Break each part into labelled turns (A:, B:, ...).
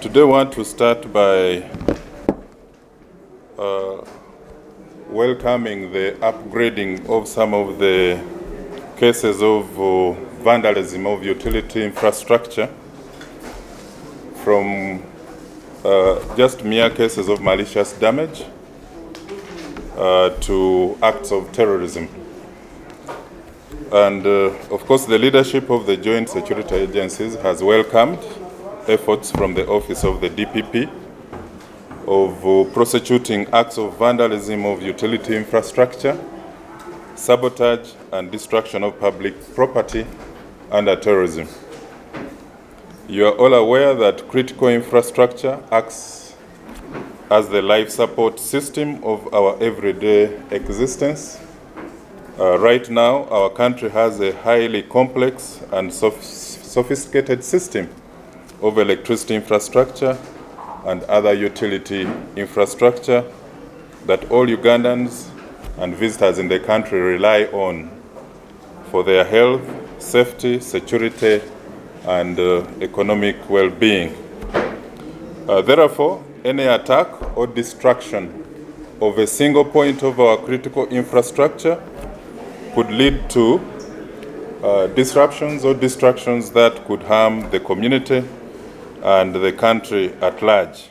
A: Today I want to start by welcoming the upgrading of some of the cases of vandalism of utility infrastructure from just mere cases of malicious damage to acts of terrorism. And of course, the leadership of the joint security agencies has welcomed efforts from the Office of the DPP of prosecuting acts of vandalism of utility infrastructure, sabotage and destruction of public property under terrorism. You are all aware that critical infrastructure acts as the life support system of our everyday existence. Right now, our country has a highly complex and sophisticated system of electricity infrastructure and other utility infrastructure that all Ugandans and visitors in the country rely on for their health, safety, security, and economic well-being. Therefore, any attack or destruction of a single point of our critical infrastructure could lead to disruptions or distractions that could harm the community and the country at large.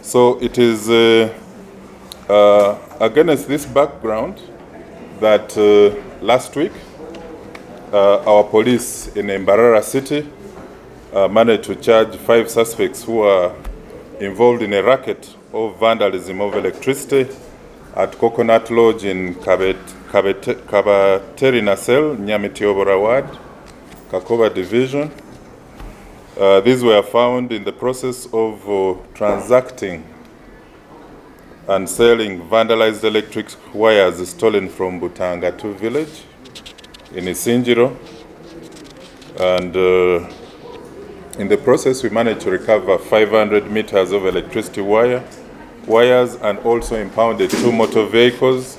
A: So it is against this background that last week our police in Mbarara City managed to charge 5 suspects who are involved in a racket of vandalism of electricity at Coconut Lodge in Kabateri Nasel, Nyamitiobora Ward, Kakoba Division. These were found in the process of transacting and selling vandalized electric wires stolen from Butangatu village in Isinjiro. And in the process, we managed to recover 500 meters of electricity wires and also impounded 2 motor vehicles,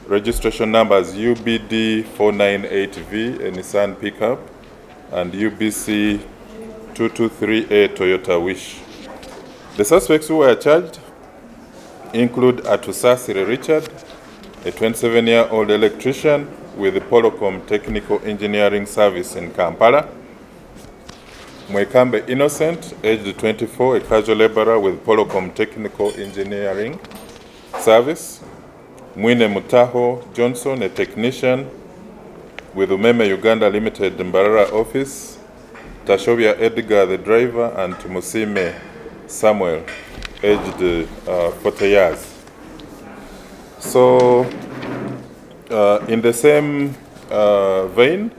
A: registration numbers UBD 498V, a Nissan pickup, and UBC 223A Toyota Wish. The suspects who were charged include Atusasire Richard, a 27-year-old electrician with the Polocom Technical Engineering Service in Kampala; Mwekambe Innocent, aged 24, a casual laborer with Polocom Technical Engineering Service; Mwine Mutaho Johnson, a technician with Umeme Uganda Limited Mbarara office; Tashobia Edgar, the driver; and Tumusime Samuel, aged 40 years. So, in the same vein,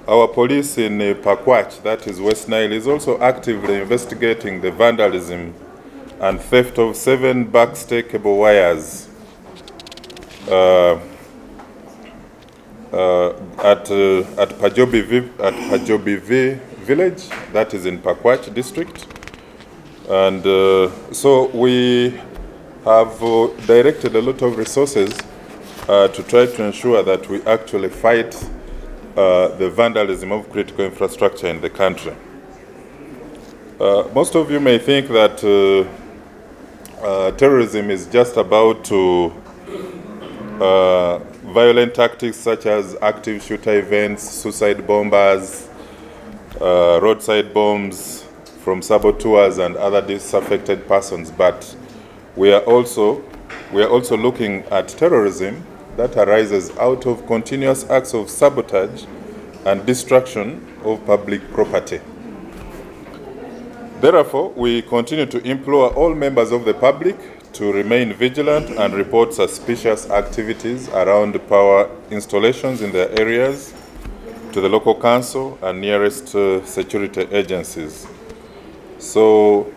A: our police in Pakwach, that is West Nile, is also actively investigating the vandalism and theft of 7 backstay cable wires at Pajobi village, that is in Pakwach district. And so we have directed a lot of resources to try to ensure that we actually fight the vandalism of critical infrastructure in the country. Most of you may think that terrorism is just about violent tactics such as active shooter events, suicide bombers, roadside bombs from saboteurs and other disaffected persons, but we are also looking at terrorism that arises out of continuous acts of sabotage and destruction of public property. Therefore, we continue to implore all members of the public to remain vigilant and report suspicious activities around power installations in their areas to the local council and nearest security agencies. So,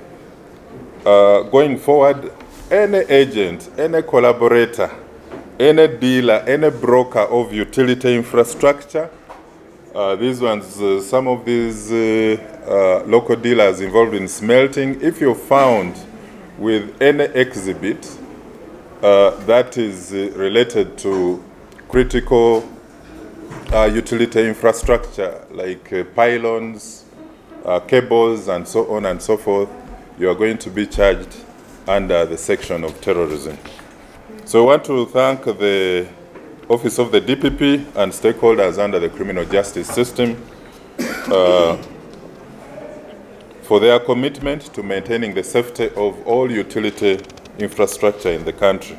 A: going forward, any agent, any collaborator, any dealer, any broker of utility infrastructure, these ones, some of these local dealers involved in smelting, if you're found with any exhibit that is related to critical utility infrastructure like pylons cables and so on and so forth, you are going to be charged under the section of terrorism. So I want to thank the Office of the DPP and stakeholders under the criminal justice system for their commitment to maintaining the safety of all utility infrastructure in the country.